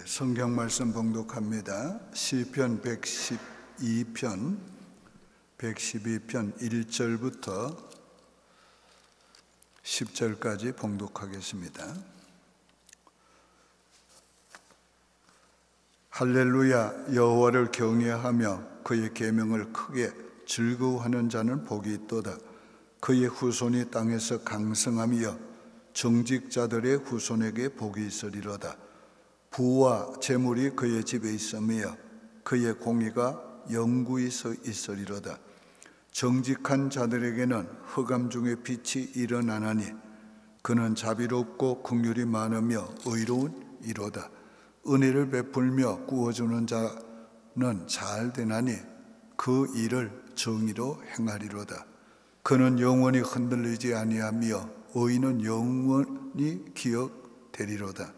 성경 말씀 봉독합니다. 시편 112편 1절부터 10절까지 봉독하겠습니다. 할렐루야. 여호와를 경외하며 그의 계명을 크게 즐거워하는 자는 복이 있도다. 그의 후손이 땅에서 강성하며 정직자들의 후손에게 복이 있으리로다. 부와 재물이 그의 집에 있으며 그의 공의가 영구히 서 있으리로다. 정직한 자들에게는 흑암 중에 빛이 일어나나니 그는 자비롭고 긍휼이 많으며 의로운 이로다. 은혜를 베풀며 구워주는 자는 잘 되나니 그 일을 정의로 행하리로다. 그는 영원히 흔들리지 아니하며 의인은 영원히 기억되리로다.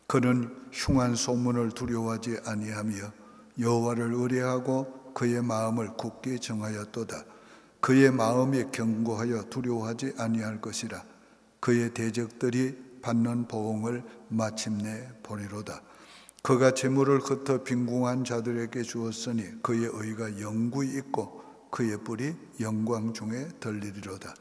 그는 흉한 소문을 두려워하지 아니하며 여호와를 의뢰하고 그의 마음을 굳게 정하였도다. 그의 마음이 견고하여 두려워하지 아니할 것이라. 그의 대적들이 받는 보응을 마침내 보리로다. 그가 재물을 흩어 빈궁한 자들에게 주었으니 그의 의가 영구히 있고 그의 뿔이 영광 중에 들리리로다.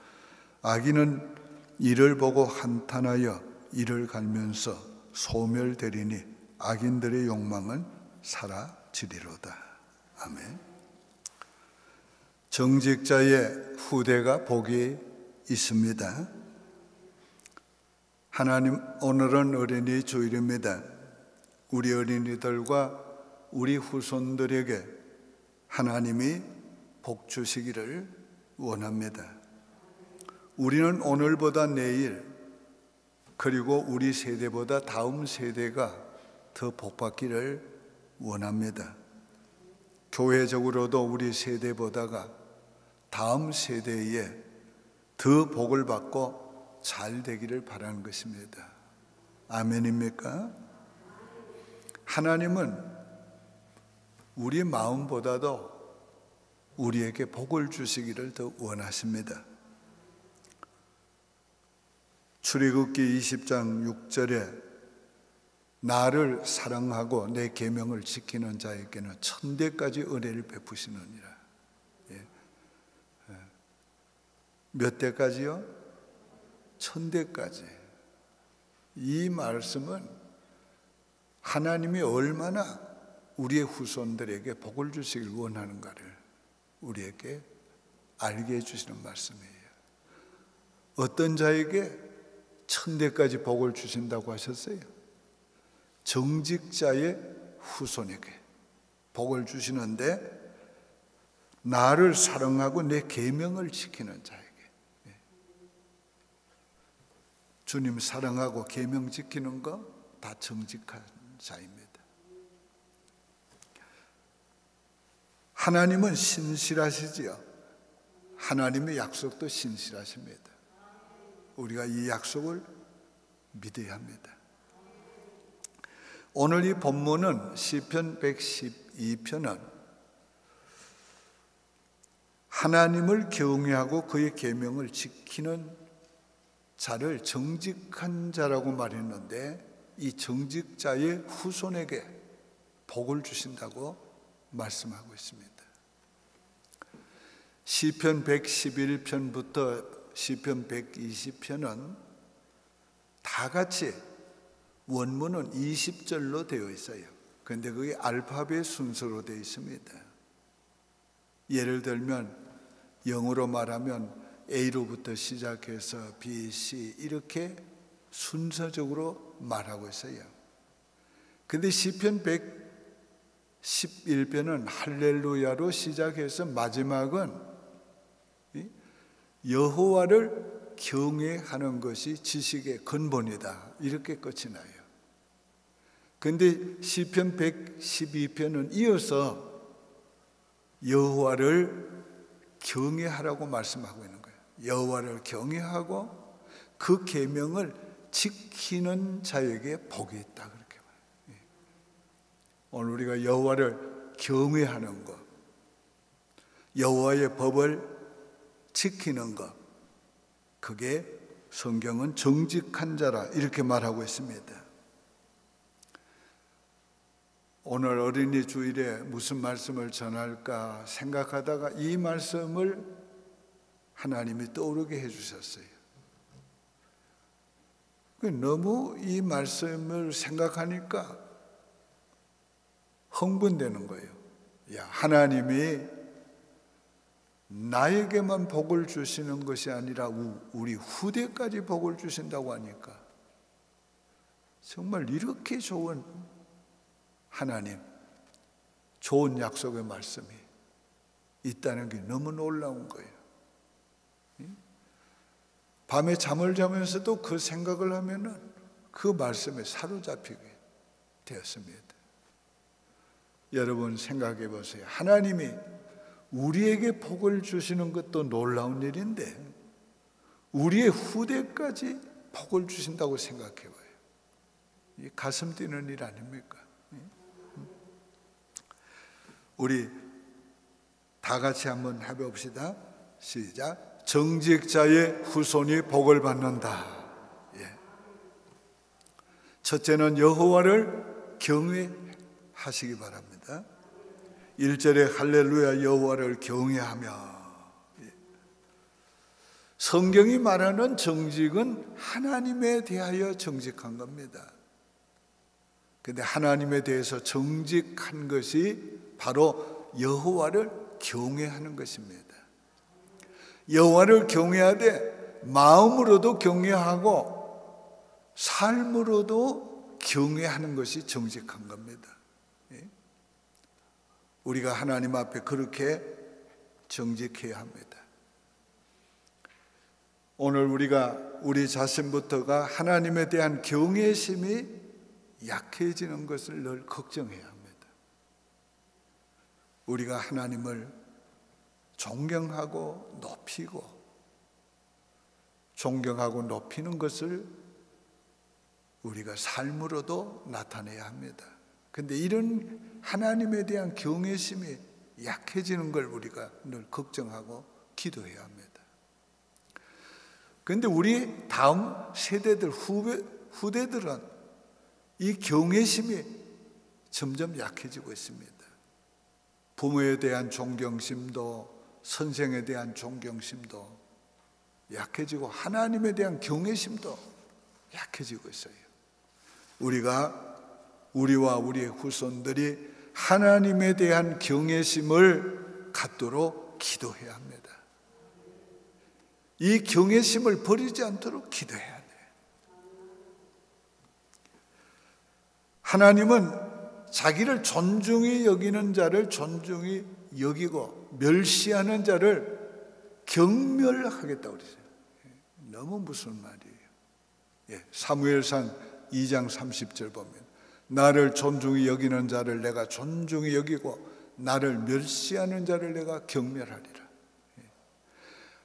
악인은 이를 보고 한탄하여 이를 갈면서 소멸되리니 악인들의 욕망은 사라지리로다. 아멘. 정직자의 후대가 복이 있습니다. 하나님, 오늘은 어린이 주일입니다. 우리 어린이들과 우리 후손들에게 하나님이 복 주시기를 원합니다. 우리는 오늘보다 내일, 그리고 우리 세대보다 다음 세대가 더 복받기를 원합니다. 교회적으로도 우리 세대보다가 다음 세대에 더 복을 받고 잘 되기를 바라는 것입니다. 아멘입니까? 하나님은 우리 마음보다도 우리에게 복을 주시기를 더 원하십니다. 출애굽기 20장 6절에 나를 사랑하고 내 계명을 지키는 자에게는 천대까지 은혜를 베푸시느니라. 몇 대까지요? 천대까지. 이 말씀은 하나님이 얼마나 우리의 후손들에게 복을 주시길 원하는가를 우리에게 알게 해주시는 말씀이에요. 어떤 자에게 천대까지 복을 주신다고 하셨어요? 정직자의 후손에게 복을 주시는데 나를 사랑하고 내 계명을 지키는 자에게. 주님 사랑하고 계명 지키는 거 다 정직한 자입니다. 하나님은 신실하시지요. 하나님의 약속도 신실하십니다. 우리가 이 약속을 믿어야 합니다. 오늘 이 본문은 시편 112편은 하나님을 경외하고 그의 계명을 지키는 자를 정직한 자라고 말했는데 이 정직자의 후손에게 복을 주신다고 말씀하고 있습니다. 시편 111편부터 시편 120편은 다 같이 원문은 20절로 되어 있어요. 그런데 그게 알파벳 순서로 되어 있습니다. 예를 들면 영어로 말하면 A로부터 시작해서 B, C 이렇게 순서적으로 말하고 있어요. 그런데 시편 111편은 할렐루야로 시작해서 마지막은 여호와를 경외하는 것이 지식의 근본이다. 이렇게 끝이 나요. 그런데 시편 112편은 이어서 여호와를 경외하라고 말씀하고 있는 거예요. 여호와를 경외하고 그 계명을 지키는 자에게 복이 있다. 그렇게 말해요. 오늘 우리가 여호와를 경외하는 것, 여호와의 법을 지키는 것, 그게 성경은 정직한 자라 이렇게 말하고 있습니다. 오늘 어린이 주일에 무슨 말씀을 전할까 생각하다가 이 말씀을 하나님이 떠오르게 해주셨어요. 너무 이 말씀을 생각하니까 흥분되는 거예요. 야, 하나님이 나에게만 복을 주시는 것이 아니라 우리 후대까지 복을 주신다고 하니까 정말 이렇게 좋은 하나님, 좋은 약속의 말씀이 있다는 게 너무 놀라운 거예요. 밤에 잠을 자면서도 그 생각을 하면은 그 말씀에 사로잡히게 되었습니다. 여러분 생각해 보세요. 하나님이 우리에게 복을 주시는 것도 놀라운 일인데 우리의 후대까지 복을 주신다고 생각해 봐요. 이 가슴 뛰는 일 아닙니까? 우리 다 같이 한번 해봅시다. 시작. 정직자의 후손이 복을 받는다. 첫째는 여호와를 경외하시기 바랍니다. 1절에 할렐루야 여호와를 경외하며. 성경이 말하는 정직은 하나님에 대하여 정직한 겁니다. 근데 하나님에 대해서 정직한 것이 바로 여호와를 경외하는 것입니다. 여호와를 경외하되 마음으로도 경외하고 삶으로도 경외하는 것이 정직한 겁니다. 우리가 하나님 앞에 그렇게 정직해야 합니다. 오늘 우리가 우리 자신부터가 하나님에 대한 경외심이 약해지는 것을 늘 걱정해야 합니다. 우리가 하나님을 존경하고 높이고 존경하고 높이는 것을 우리가 삶으로도 나타내야 합니다. 그런데 이런 하나님에 대한 경외심이 약해지는 걸 우리가 늘 걱정하고 기도해야 합니다. 그런데 우리 다음 세대들, 후대들은 이 경외심이 점점 약해지고 있습니다. 부모에 대한 존경심도 선생에 대한 존경심도 약해지고 하나님에 대한 경외심도 약해지고 있어요. 우리와 우리의 후손들이 하나님에 대한 경외심을 갖도록 기도해야 합니다. 이 경외심을 버리지 않도록 기도해야 돼요. 하나님은 자기를 존중히 여기는 자를 존중히 여기고 멸시하는 자를 경멸하겠다고 그러죠. 너무 무슨 말이에요. 사무엘상 2장 30절 보면 나를 존중히 여기는 자를 내가 존중히 여기고 나를 멸시하는 자를 내가 경멸하리라.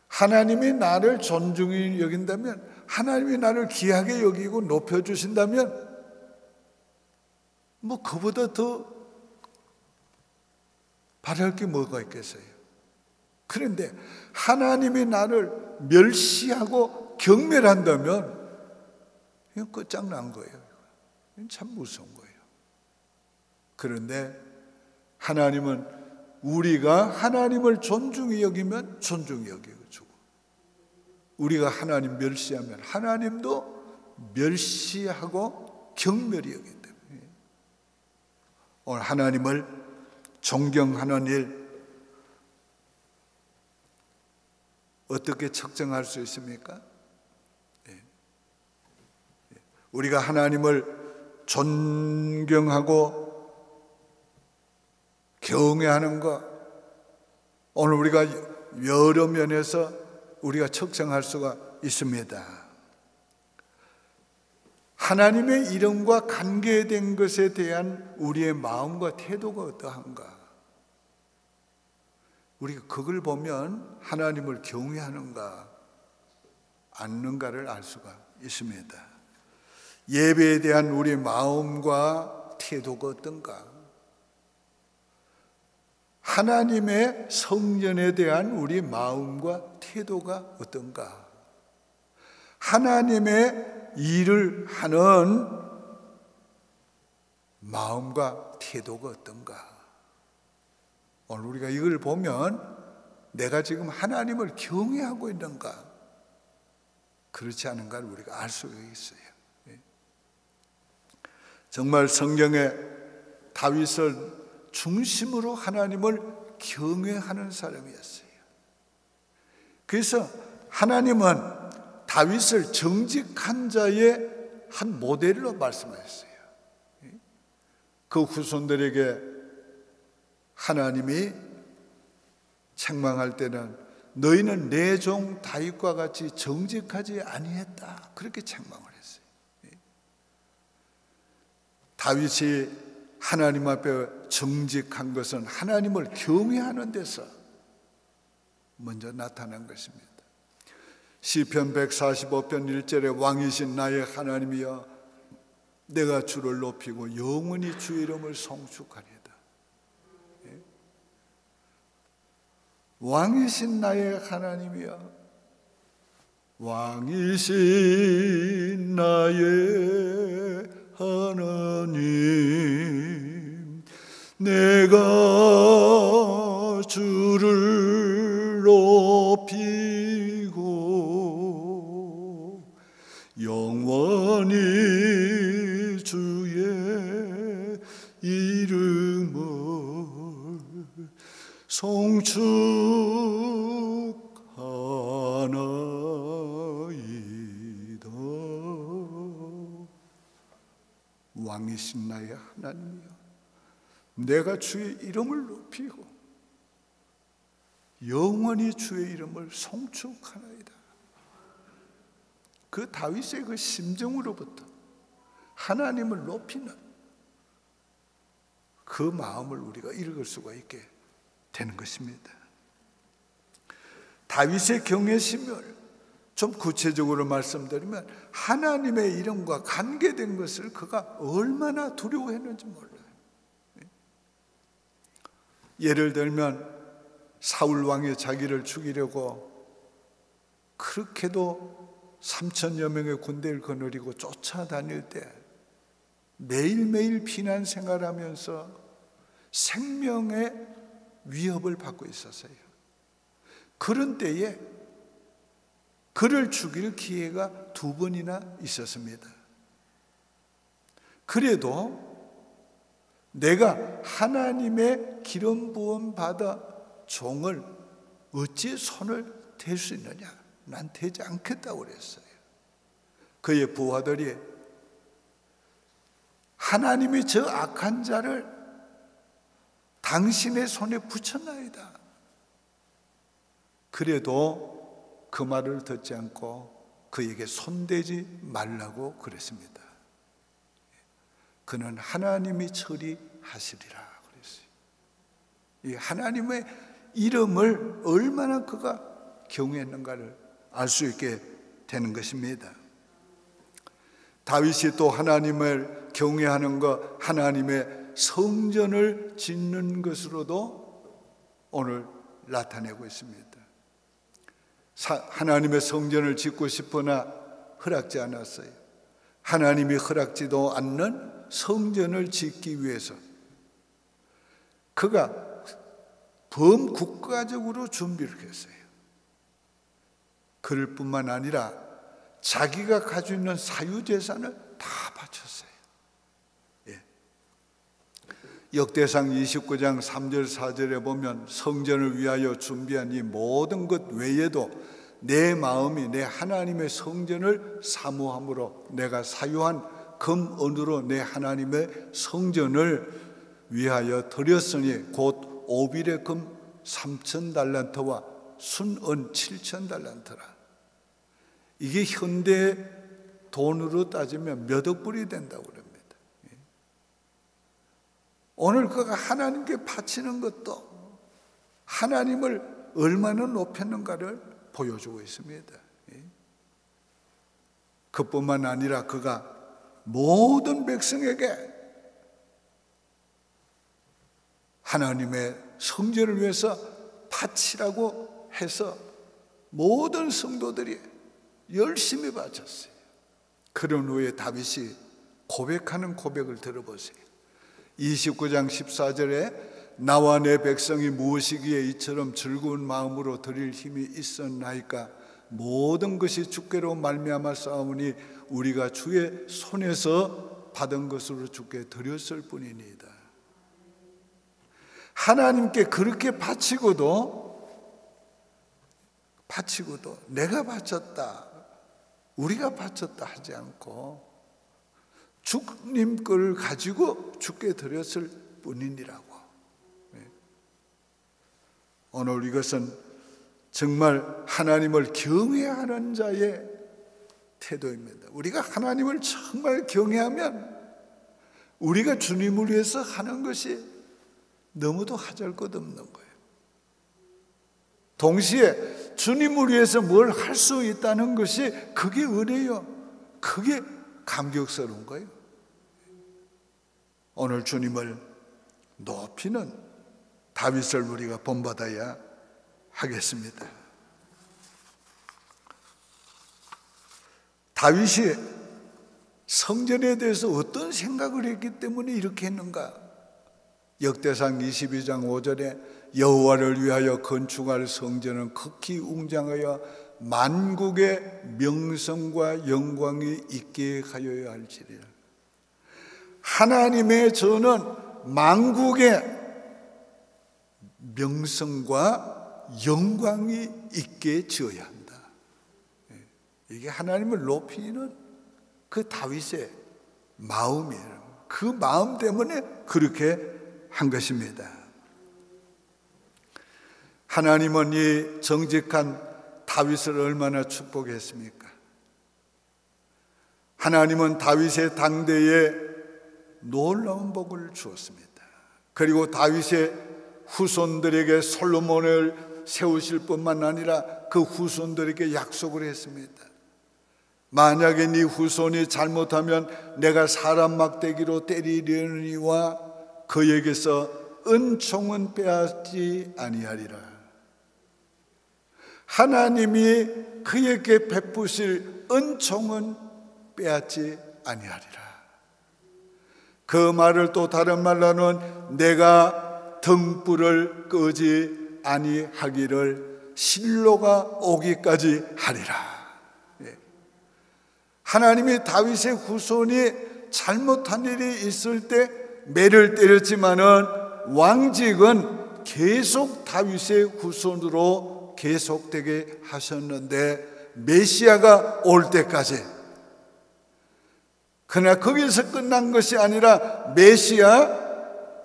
하나님이 나를 존중히 여긴다면, 하나님이 나를 귀하게 여기고 높여주신다면 뭐 그보다 더 바랄 게 뭐가 있겠어요? 그런데 하나님이 나를 멸시하고 경멸한다면 이건 끝장난 거예요. 이건 참 무서운 거예요. 그런데 하나님은 우리가 하나님을 존중히 여기면 존중히 여겨주고, 우리가 하나님 멸시하면 하나님도 멸시하고 경멸히 여기기 때문에 오늘 하나님을 존경하는 일 어떻게 측정할 수 있습니까? 우리가 하나님을 존경하고 경외하는 것, 오늘 우리가 여러 면에서 우리가 측정할 수가 있습니다. 하나님의 이름과 관계된 것에 대한 우리의 마음과 태도가 어떠한가? 우리가 그걸 보면 하나님을 경외하는가 않는가를 알 수가 있습니다. 예배에 대한 우리의 마음과 태도가 어떤가? 하나님의 성전에 대한 우리 마음과 태도가 어떤가? 하나님의 일을 하는 마음과 태도가 어떤가? 오늘 우리가 이걸 보면 내가 지금 하나님을 경외하고 있는가, 그렇지 않은가를 우리가 알 수가 있어요. 정말 성경에 다윗을 중심으로 하나님을 경외하는 사람이었어요. 그래서 하나님은 다윗을 정직한 자의 한 모델로 말씀하셨어요. 그 후손들에게 하나님이 책망할 때는 너희는 내 종 다윗과 같이 정직하지 아니했다, 그렇게 책망을 했어요. 다윗이 하나님 앞에 정직한 것은 하나님을 경외하는 데서 먼저 나타난 것입니다. 시편 145편 1절에 왕이신 나의 하나님이여 내가 주를 높이고 영원히 주의 이름을 송축하리이다. 왕이신 나의 하나님이여, 왕이신 나의 하나님, 내가 주를 높이고 영원히 주의 이름을 송축하나이다. 왕이신 나의 하나님이여 내가 주의 이름을 높이고 영원히 주의 이름을 송축하나이다. 그 다윗의 그 심정으로부터 하나님을 높이는 그 마음을 우리가 읽을 수가 있게 되는 것입니다. 다윗의 경외심을 좀 구체적으로 말씀드리면 하나님의 이름과 관계된 것을 그가 얼마나 두려워했는지 몰라요. 예를 들면 사울 왕이 자기를 죽이려고 그렇게도 3,000여 명의 군대를 거느리고 쫓아다닐 때 매일매일 피난 생활하면서 생명의 위협을 받고 있었어요. 그런 때에 그를 죽일 기회가 2번이나 있었습니다. 그래도 내가 하나님의 기름 부음 받아 종을 어찌 손을 댈 수 있느냐? 난 대지 않겠다고 그랬어요. 그의 부하들이 하나님이 저 악한 자를 당신의 손에 붙였나이다. 그래도 그 말을 듣지 않고 그에게 손대지 말라고 그랬습니다. 그는 하나님이 처리하시리라 그랬어요. 이 하나님의 이름을 얼마나 그가 경외했는가를 알 수 있게 되는 것입니다. 다윗이 또 하나님을 경외하는 것, 하나님의 성전을 짓는 것으로도 오늘 나타내고 있습니다. 하나님의 성전을 짓고 싶으나 허락지 않았어요. 하나님이 허락지도 않는 성전을 짓기 위해서 그가 범국가적으로 준비를 했어요. 그럴 뿐만 아니라 자기가 가지고 있는 사유재산을 다 바쳤어요. 역대상 29장 3절 4절에 보면 성전을 위하여 준비한 이 모든 것 외에도 내 마음이 내 하나님의 성전을 사모함으로 내가 사유한 금 은으로 내 하나님의 성전을 위하여 드렸으니 곧 오빌의 금 3,000달란트와 순은 7,000달란트라. 이게 현대 돈으로 따지면 몇 억 불이 된다고 그럽니다. 오늘 그가 하나님께 바치는 것도 하나님을 얼마나 높였는가를 보여주고 있습니다. 그뿐만 아니라 그가 모든 백성에게 하나님의 성전을 위해서 바치라고 해서 모든 성도들이 열심히 바쳤어요. 그런 후에 다윗이 고백하는 고백을 들어보세요. 29장 14절에 나와 내 백성이 무엇이기에 이처럼 즐거운 마음으로 드릴 힘이 있었나이까? 모든 것이 주께로 말미암아 싸우니 우리가 주의 손에서 받은 것으로 주께 드렸을 뿐이니이다. 하나님께 그렇게 바치고도 내가 바쳤다, 우리가 바쳤다 하지 않고 주님 걸 가지고 주께 드렸을 뿐이니라고. 오늘 이것은 정말 하나님을 경외하는 자의 태도입니다. 우리가 하나님을 정말 경외하면 우리가 주님을 위해서 하는 것이 너무도 하잘것없는 거예요. 동시에 주님을 위해서 뭘 할 수 있다는 것이 그게 은혜요, 그게 감격스러운 거예요. 오늘 주님을 높이는 다윗을 우리가 본받아야 하겠습니다. 다윗이 성전에 대해서 어떤 생각을 했기 때문에 이렇게 했는가? 역대상 22장 5절에 여호와를 위하여 건축할 성전은 극히 웅장하여 만국의 명성과 영광이 있게 하여야 할지니라. 하나님의 전은 만국의 명성과 영광이 있게 지어야 한다. 이게 하나님을 높이는 그 다윗의 마음이에요. 그 마음 때문에 그렇게 한 것입니다. 하나님은 이 정직한 다윗을 얼마나 축복했습니까? 하나님은 다윗의 당대에 놀라운 복을 주었습니다. 그리고 다윗의 후손들에게 솔로몬을 세우실 뿐만 아니라 그 후손들에게 약속을 했습니다. 만약에 네 후손이 잘못하면 내가 사람 막대기로 때리려니와 그에게서 은총은 빼앗지 아니하리라. 하나님이 그에게 베푸실 은총은 빼앗지 아니하리라. 그 말을 또 다른 말로는 내가 등불을 끄지 아니하기를 실로가 오기까지 하리라. 하나님이 다윗의 후손이 잘못한 일이 있을 때 매를 때렸지만은 왕직은 계속 다윗의 후손으로 계속되게 하셨는데 메시아가 올 때까지. 그러나 거기서 끝난 것이 아니라 메시아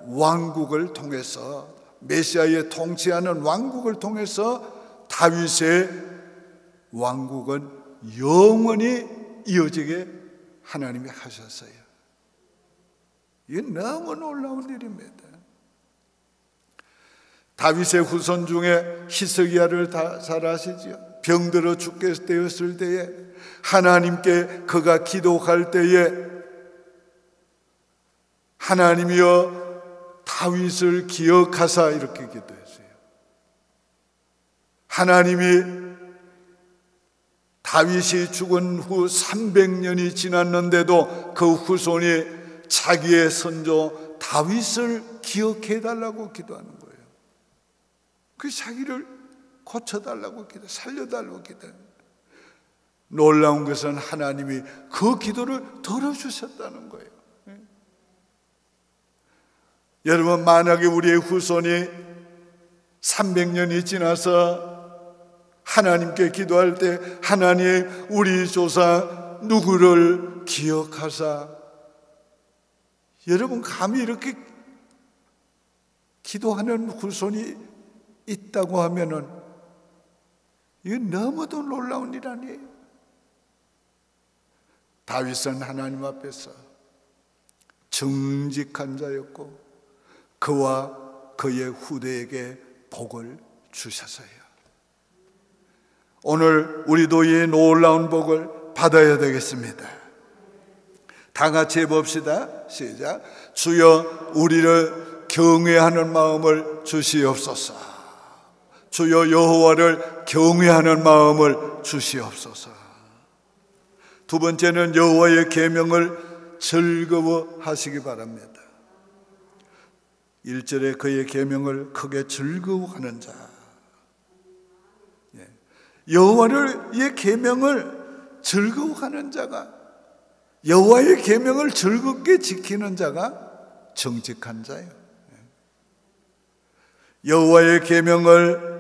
왕국을 통해서, 메시아의 통치하는 왕국을 통해서 다윗의 왕국은 영원히 이어지게 하나님이 하셨어요. 이게 너무 놀라운 일입니다. 다윗의 후손 중에 히스기야를 다 잘 아시죠? 병들어 죽게 되었을 때에 하나님께 그가 기도할 때에 하나님이여 다윗을 기억하사 이렇게 기도했어요. 하나님이 다윗이 죽은 후 300년이 지났는데도 그 후손이 자기의 선조 다윗을 기억해 달라고 기도하는 거예요. 그 자기를 고쳐달라고 기도, 살려달라고 기도. 놀라운 것은 하나님이 그 기도를 들어주셨다는 거예요. 여러분, 만약에 우리의 후손이 300년이 지나서 하나님께 기도할 때 하나님 우리 조사 누구를 기억하사, 여러분 감히 이렇게 기도하는 후손이 있다고 하면은 이건 너무도 놀라운 일 아니에요? 다윗은 하나님 앞에서 정직한 자였고 그와 그의 후대에게 복을 주셔서요. 오늘 우리도 이 놀라운 복을 받아야 되겠습니다. 다 같이 해봅시다. 시작. 주여 우리를 경외하는 마음을 주시옵소서. 주여 여호와를 경외하는 마음을 주시옵소서. 두 번째는 여호와의 계명을 즐거워하시기 바랍니다. 1절에 그의 계명을 크게 즐거워하는 자. 여호와의 계명을 즐거워하는 자가, 여호와의 계명을 즐겁게 지키는 자가 정직한 자예요. 여호와의 계명을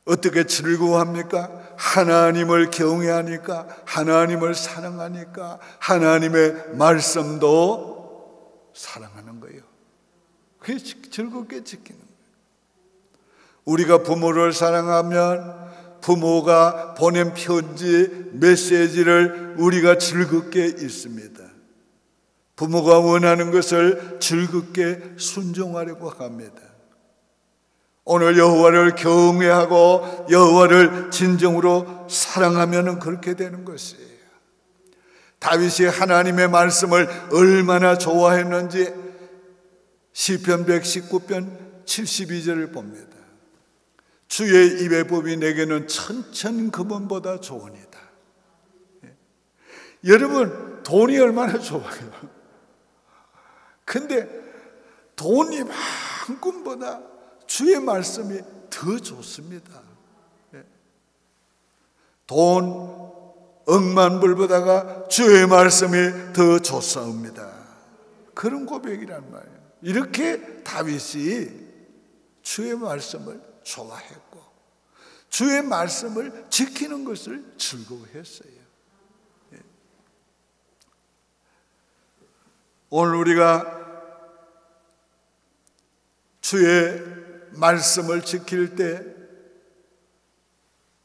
어떻게 즐거워합니까? 하나님을 경외하니까, 하나님을 사랑하니까, 하나님의 말씀도 사랑하는 거예요. 그게 즐겁게 지키는 거예요. 우리가 부모를 사랑하면 부모가 보낸 편지, 메시지를 우리가 즐겁게 읽습니다. 부모가 원하는 것을 즐겁게 순종하려고 합니다. 오늘 여호와를 경외하고 여호와를 진정으로 사랑하면 그렇게 되는 것이에요. 다윗이 하나님의 말씀을 얼마나 좋아했는지 시편 119편 72절을 봅니다. 주의 입의 법이 내게는 천천금원보다 좋으니이다. 여러분, 돈이 얼마나 좋아요. 근데 돈이 만큼보다 주의 말씀이 더 좋습니다. 돈 억만불보다가 주의 말씀이 더 좋사옵니다. 그런 고백이란 말이에요. 이렇게 다윗이 주의 말씀을 좋아했고 주의 말씀을 지키는 것을 즐거워했어요. 오늘 우리가 주의 말씀을 지킬 때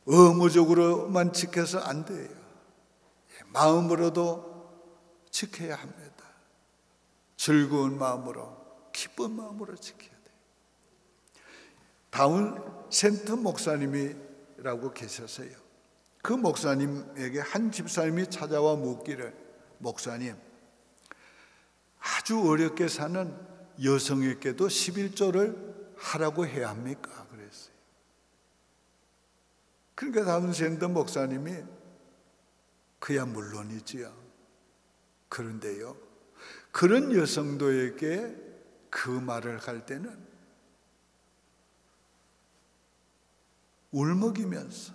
의무적으로만 지켜서 안 돼요. 마음으로도 지켜야 합니다. 즐거운 마음으로, 기쁜 마음으로 지켜야 돼요. 다운센트 목사님이라고 계셨어요. 그 목사님에게 한 집사님이 찾아와 묻기를, 목사님, 아주 어렵게 사는 여성에게도 11조를 하라고 해야 합니까? 그랬어요. 그러니까 다운센트 목사님이 그야 물론이지요. 그런데요, 그런 여성도에게 그 말을 할 때는 울먹이면서,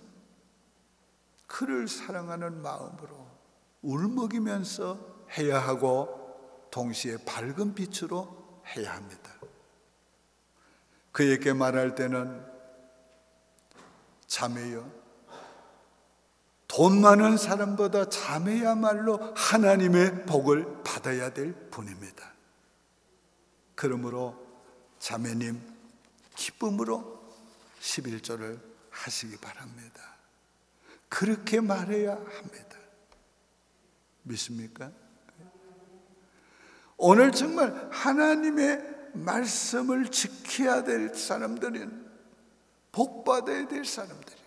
그를 사랑하는 마음으로 울먹이면서 해야 하고 동시에 밝은 빛으로 해야 합니다. 그에게 말할 때는, 자매여, 돈 많은 사람보다 자매야말로 하나님의 복을 받아야 될 분입니다. 그러므로 자매님, 기쁨으로 11조를 하시기 바랍니다. 그렇게 말해야 합니다. 믿습니까? 오늘 정말 하나님의 말씀을 지켜야 될 사람들은 복받아야 될 사람들이에요.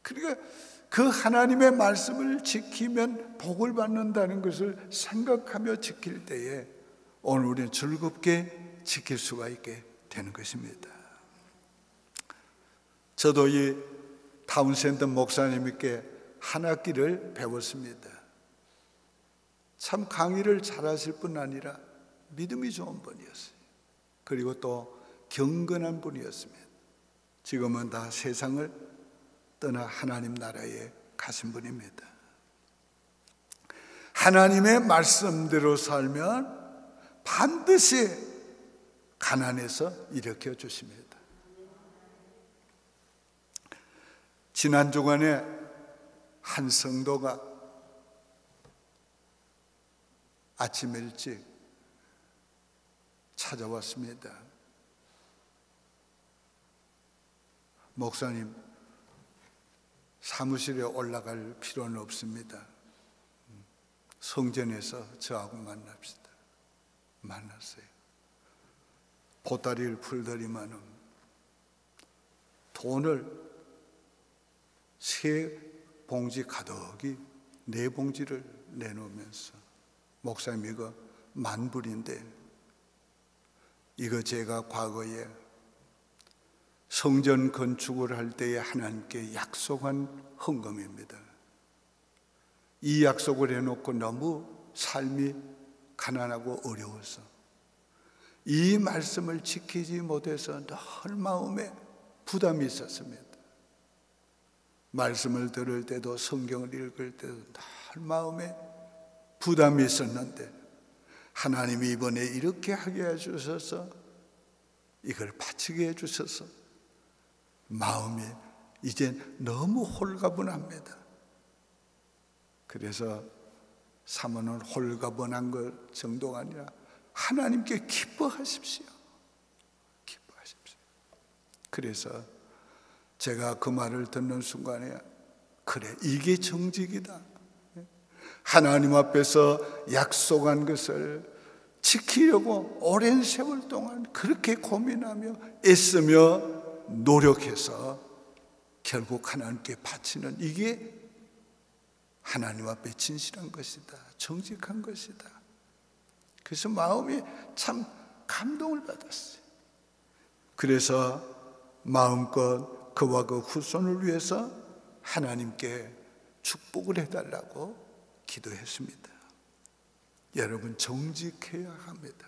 그러니까 그 하나님의 말씀을 지키면 복을 받는다는 것을 생각하며 지킬 때에 오늘 우리는 즐겁게 지킬 수가 있게 되는 것입니다. 저도 이 타운센트 목사님께 한 학기를 배웠습니다. 참 강의를 잘하실 뿐 아니라 믿음이 좋은 분이었어요. 그리고 또 경건한 분이었습니다. 지금은 다 세상을 떠나 하나님 나라에 가신 분입니다. 하나님의 말씀대로 살면 반드시 가난에서 일으켜 주십니다. 지난 주간에 한 성도가 아침 일찍 찾아왔습니다. 목사님, 사무실에 올라갈 필요는 없습니다. 성전에서 저하고 만납시다. 만났어요. 보따리를 풀더니만은 돈을 3봉지 가득히 4봉지를 내놓으면서, 목사님, 이거 만불인데 이거 제가 과거에 성전 건축을 할 때에 하나님께 약속한 헌금입니다. 이 약속을 해놓고 너무 삶이 가난하고 어려워서 이 말씀을 지키지 못해서 늘 마음에 부담이 있었습니다. 말씀을 들을 때도 성경을 읽을 때도 늘 마음에 부담이 있었는데 하나님이 이번에 이렇게 하게 해주셔서 이걸 바치게 해주셔서 마음이 이젠 너무 홀가분합니다. 그래서 사모는 홀가분한 것 정도가 아니라 하나님께 기뻐하십시오. 기뻐하십시오. 그래서 제가 그 말을 듣는 순간에 그래, 이게 정직이다. 하나님 앞에서 약속한 것을 지키려고 오랜 세월 동안 그렇게 고민하며 애쓰며 노력해서 결국 하나님께 바치는 이게 하나님 앞에 진실한 것이다, 정직한 것이다. 그래서 마음이 참 감동을 받았어요. 그래서 마음껏 그와 그 후손을 위해서 하나님께 축복을 해달라고 기도했습니다. 여러분, 정직해야 합니다.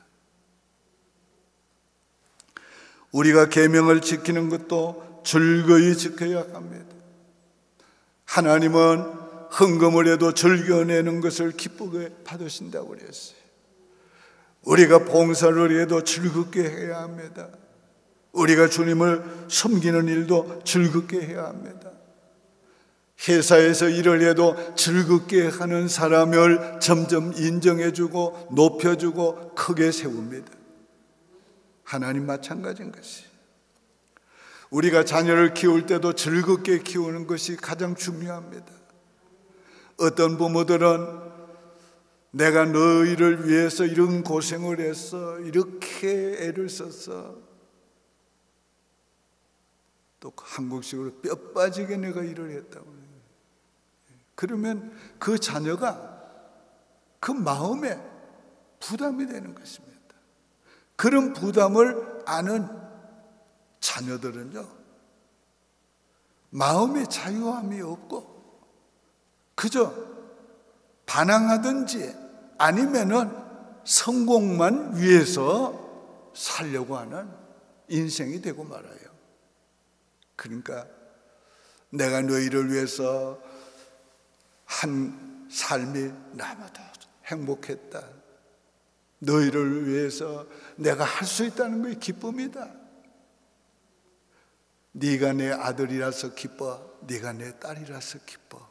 우리가 계명을 지키는 것도 즐거이 지켜야 합니다. 하나님은 헌금을 해도 즐겨내는 것을 기쁘게 받으신다고 그랬어요. 우리가 봉사를 해도 즐겁게 해야 합니다. 우리가 주님을 섬기는 일도 즐겁게 해야 합니다. 회사에서 일을 해도 즐겁게 하는 사람을 점점 인정해주고 높여주고 크게 세웁니다. 하나님 마찬가지인 것이, 우리가 자녀를 키울 때도 즐겁게 키우는 것이 가장 중요합니다. 어떤 부모들은 내가 너희를 위해서 이런 고생을 했어, 이렇게 애를 썼어, 또 한국식으로 뼈 빠지게 내가 일을 했다고. 그러면 그 자녀가 그 마음에 부담이 되는 것입니다. 그런 부담을 아는 자녀들은요, 마음의 자유함이 없고 그저 반항하든지 아니면은 성공만 위해서 살려고 하는 인생이 되고 말아요. 그러니까 내가 너희를 위해서 한 삶이 너무도 행복했다, 너희를 위해서 내가 할 수 있다는 것이 기쁨이다, 네가 내 아들이라서 기뻐, 네가 내 딸이라서 기뻐.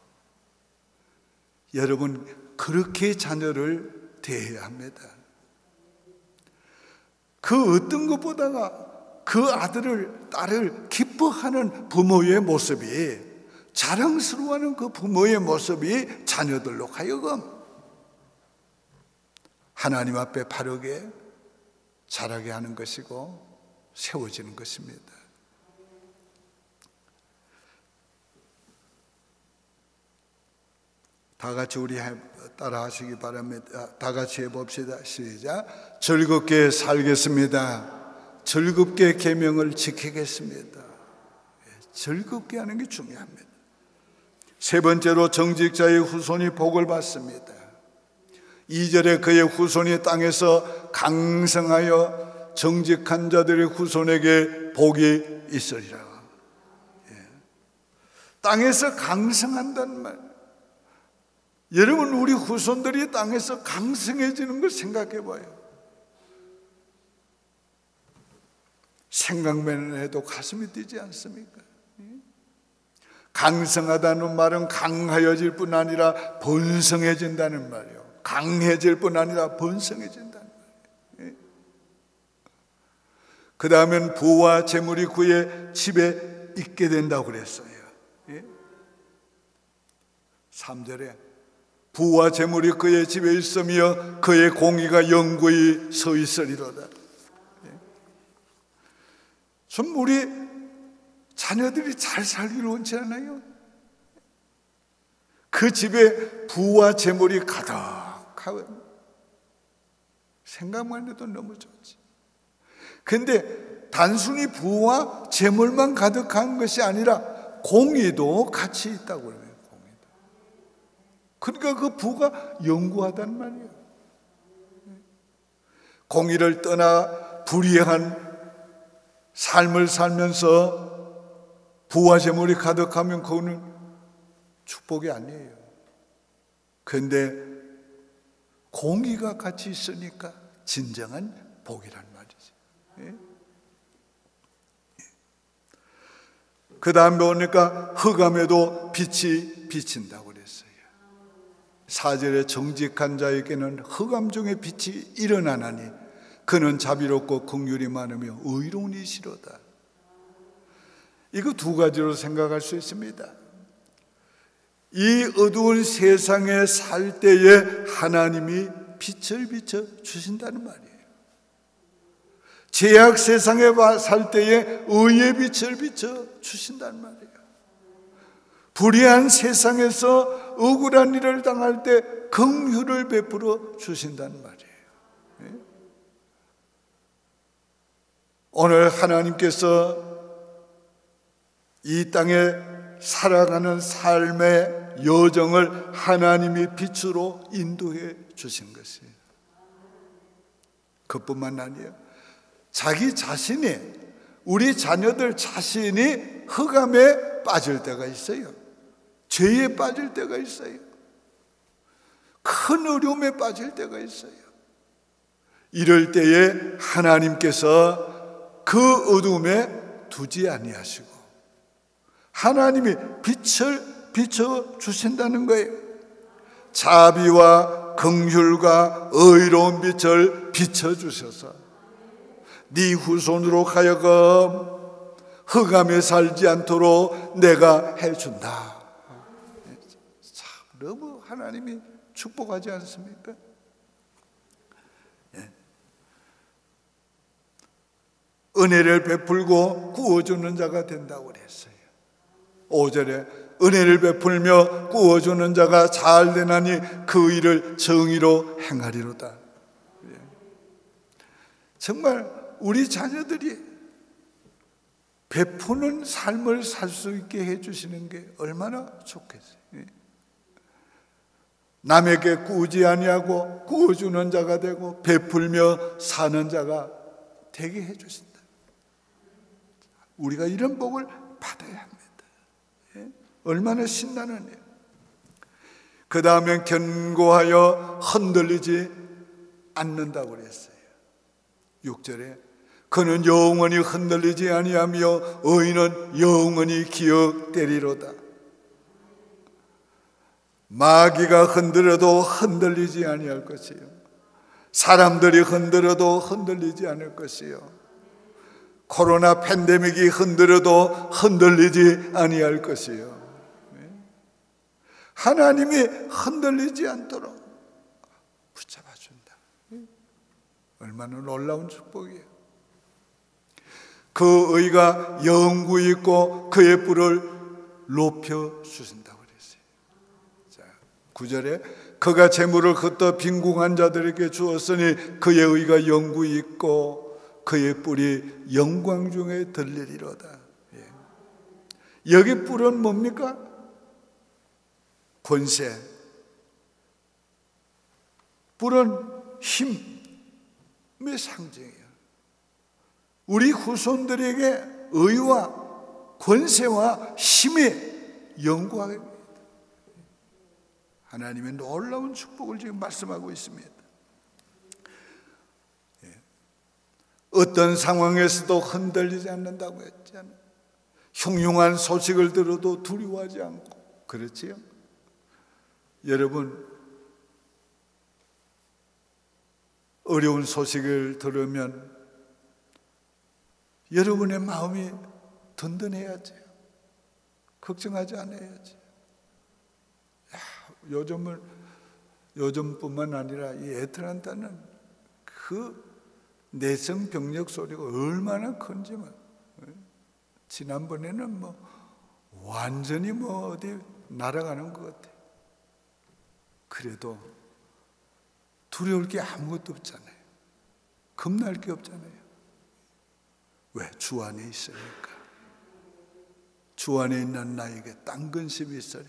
여러분, 그렇게 자녀를 대해야 합니다. 그 어떤 것보다가 그 아들을, 딸을 기뻐하는 부모의 모습이, 자랑스러워하는 그 부모의 모습이 자녀들로 하여금 하나님 앞에 바르게 자라게 하는 것이고 세워지는 것입니다. 다 같이 우리 따라 하시기 바랍니다. 다 같이 해봅시다. 시작. 즐겁게 살겠습니다. 즐겁게 계명을 지키겠습니다. 즐겁게 하는 게 중요합니다. 세 번째로 정직자의 후손이 복을 받습니다. 2절에 그의 후손이 땅에서 강성하여 정직한 자들의 후손에게 복이 있으리라. 땅에서 강성한다는 말. 여러분, 우리 후손들이 땅에서 강성해지는 걸 생각해 봐요. 생각만 해도 가슴이 뛰지 않습니까? 강성하다는 말은 강하여질 뿐 아니라 번성해진다는 말이에요. 강해질 뿐 아니라 번성해진다는 말이에요. 그 다음엔 부와 재물이 그의 집에 있게 된다고 그랬어요. 3절에 부와 재물이 그의 집에 있으며 그의 공의가 영구히 서 있으리로다. 좀 우리 자녀들이 잘 살기를 원치 않아요? 그 집에 부와 재물이 가득하고 생각만 해도 너무 좋지. 근데 단순히 부와 재물만 가득한 것이 아니라 공의도 같이 있다고 그래요. 공의도. 그러니까 그 부가 영구하단 말이에요. 공의를 떠나 불의한 삶을 살면서 부와 재물이 가득하면 그거는 축복이 아니에요. 그런데 공의가 같이 있으니까 진정한 복이란 말이죠. 그 다음 보니까 흑암에도 빛이 비친다고 그랬어요. 4절에 정직한 자에게는 흑암 중에 빛이 일어나나니 그는 자비롭고 긍휼이 많으며 의로운 이시로다. 이거 두 가지로 생각할 수 있습니다. 이 어두운 세상에 살 때에 하나님이 빛을 비춰 주신다는 말이에요. 죄악 세상에 살 때에 의의 빛을 비춰 주신다는 말이에요. 불의한 세상에서 억울한 일을 당할 때 긍휼을 베풀어 주신다는 말이에요. 오늘 하나님께서 이 땅에 살아가는 삶의 여정을 하나님이 빛으로 인도해 주신 것이에요. 그뿐만 아니에요. 자기 자신이, 우리 자녀들 자신이 흑암에 빠질 때가 있어요. 죄에 빠질 때가 있어요. 큰 어려움에 빠질 때가 있어요. 이럴 때에 하나님께서 그 어둠에 두지 아니하시고 하나님이 빛을 비춰 주신다는 거예요. 자비와 긍휼과 의로운 빛을 비춰 주셔서 네 후손으로 하여금 흑암에 살지 않도록 내가 해준다. 참 너무 하나님이 축복하지 않습니까? 은혜를 베풀고 구워주는 자가 된다고 그랬어요. 5절에 은혜를 베풀며 구워주는 자가 잘 되나니 그 일을 정의로 행하리로다. 정말 우리 자녀들이 베푸는 삶을 살 수 있게 해주시는 게 얼마나 좋겠어요. 남에게 구우지 아니하고 구워주는 자가 되고 베풀며 사는 자가 되게 해주신다. 우리가 이런 복을 받아야 합니다. 얼마나 신나는 일. 그 다음엔 견고하여 흔들리지 않는다고 그랬어요. 6절에 그는 영원히 흔들리지 아니하며 의인은 영원히 기억되리로다. 마귀가 흔들어도 흔들리지 아니할 것이요, 사람들이 흔들어도 흔들리지 않을 것이요, 코로나 팬데믹이 흔들어도 흔들리지 아니할 것이요, 하나님이 흔들리지 않도록 붙잡아준다. 얼마나 놀라운 축복이에요. 그 의가 영구히 있고 그의 뿔을 높여주신다고 그랬어요. 자, 9절에 그가 재물을 걷어 빈궁한 자들에게 주었으니 그의 의가 영구히 있고 그의 뿔이 영광 중에 들리리로다. 여기 뿔은 뭡니까? 권세. 뿔은 힘의 상징이에요. 우리 후손들에게 의와 권세와 힘이 영구하게 하나님의 놀라운 축복을 지금 말씀하고 있습니다. 어떤 상황에서도 흔들리지 않는다고 했잖아요. 흉흉한 소식을 들어도 두려워하지 않고, 그렇지요? 여러분, 어려운 소식을 들으면 여러분의 마음이 든든해야지, 걱정하지 않아야지. 요즘뿐만 아니라 이 애틀란타는 그 내성 병력 소리가 얼마나 큰지만, 지난번에는 완전히 어디 날아가는 것 같아. 그래도 두려울 게 아무것도 없잖아요. 겁날 게 없잖아요. 왜? 주 안에 있으니까. 주 안에 있는 나에게 딴 근심이 있으랴.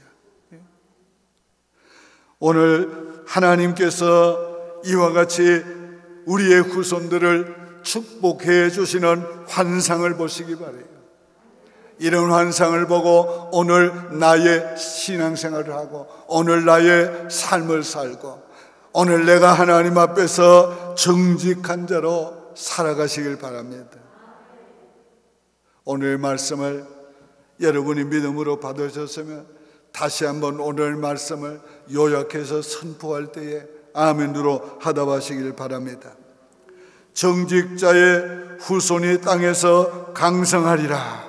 오늘 하나님께서 이와 같이 우리의 후손들을 축복해 주시는 환상을 보시기 바라요. 이런 환상을 보고 오늘 나의 신앙생활을 하고 오늘 나의 삶을 살고 오늘 내가 하나님 앞에서 정직한 자로 살아가시길 바랍니다. 오늘 말씀을 여러분이 믿음으로 받으셨으면 다시 한번 오늘 말씀을 요약해서 선포할 때에 아멘으로 하답하시길 바랍니다. 정직자의 후손이 땅에서 강성하리라.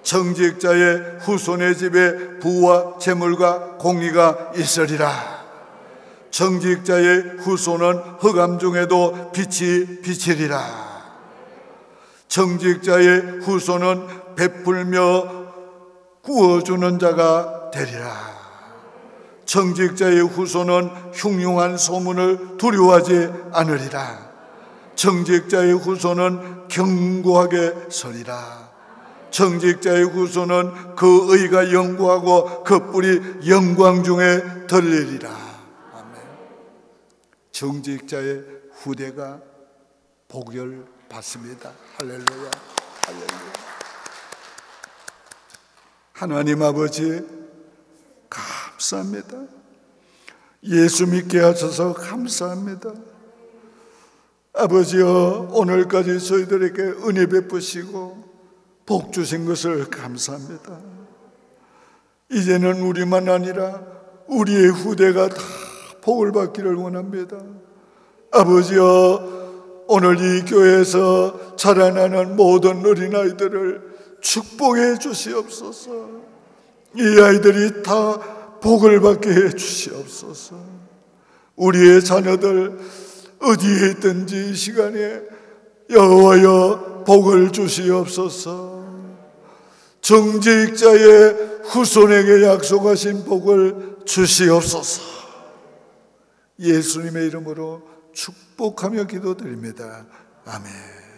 정직자의 후손의 집에 부와 재물과 공의가 있으리라. 정직자의 후손은 흑암 중에도 빛이 비치리라. 정직자의 후손은 베풀며 구워주는 자가 되리라. 정직자의 후손은 흉흉한 소문을 두려워하지 않으리라. 정직자의 후손은 견고하게 서리라. 정직자의 후손은 그 의가 영구하고 그 뿔이 영광 중에 들리리라. 아멘. 정직자의 후대가 복을 받습니다. 할렐루야, 할렐루야. 하나님 아버지 감사합니다. 예수 믿게 하셔서 감사합니다. 아버지여, 오늘까지 저희들에게 은혜 베푸시고 복 주신 것을 감사합니다. 이제는 우리만 아니라 우리의 후대가 다 복을 받기를 원합니다. 아버지여, 오늘 이 교회에서 자라나는 모든 어린아이들을 축복해 주시옵소서. 이 아이들이 다 복을 받게 해 주시옵소서. 우리의 자녀들 어디에 있든지 이 시간에 여호와여 복을 주시옵소서. 정직자의 후손에게 약속하신 복을 주시옵소서. 예수님의 이름으로 축복하며 기도드립니다. 아멘.